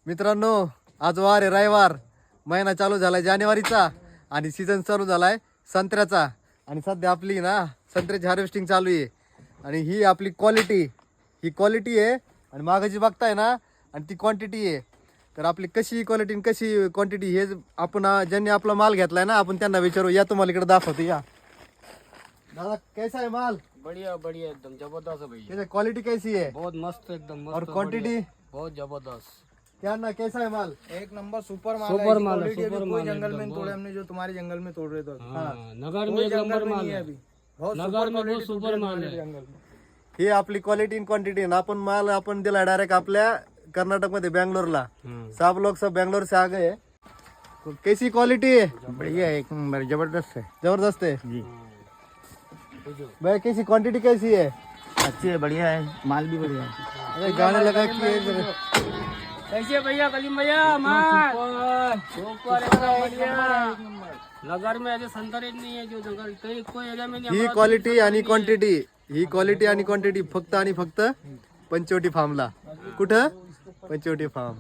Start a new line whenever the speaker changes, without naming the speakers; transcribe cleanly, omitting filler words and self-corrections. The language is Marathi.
मित्रांनो, आज वार आहे रविवार, महिना चालू झालाय जानेवारीचा आणि सीझन चालू झालाय संत्र्याचा. आणि सध्या आपली ना संत्र्याची हार्वेस्टिंग चालू आहे. आणि ही आपली क्वालिटी आहे आणि मागाची बघताय ना, आणि ती क्वांटिटी आहे. तर आपली कशी क्वालिटी आणि कशी क्वांटिटी हे आपण ज्यांनी आपला माल घेतलाय ना, आपण त्यांना विचारू. या तुम्हाला इकडे दाखवतो. या दादा, कैसा है माल?
बढ़िया बढ़िया एकदम जबरदस्त है भैया।
कैसा क्वालिटी कैसी है
बहुत मस्त एकदम मस्त
और क्वांटिटी
बहुत जबरदस्त।
क्या ना, कैसा है माल?
एक नंबर सुपर माल
सुपर
है।
माल है,
क्वालिटी अभी
सुपर
कोई
माल है
जंगल में
एकदम,
नहीं तोड़े हमने, जो तुम्हारे जंगल में तोड़ रहे थे
हाँ, नगर में
कोई
एक
जंगल
नंबर
में
माल
नहीं है
है
अभी। बहुत
नगर
सुपर
में बहुत
क्वालिटी
सुपर माल है।
जंगल में
ही आपली क्वालिटी इन क्वांटिटी. आपण माल अपन दिला डायरेक्ट आपल्या कर्नाटक मध्ये बेंगलोरला. सब लोग सब बेंगलोर से आ गए. तो कैसी क्वालिटी है?
बढ़िया है, एक नंबर जबरदस्त है
जबरदस्त है
जी।
भाई. कैसी क्वांटिटी कैसी है?
अच्छी है, बढ़िया है, माल भी बढ़िया है।
अरे गाने लगा कि
कैसे भैया कलीम भैया माल सुपर एकदम बढ़िया। नगर में ऐसे संतरे नहीं है जो जंगल कहीं कोई एरिया में नहीं।
ही क्वालिटी आणि क्वांटिटी, ही क्वालिटी आणि क्वांटिटी फक्त आणि फक्त पंचवटी फार्मला. कुठं? पंचवटी फार्म.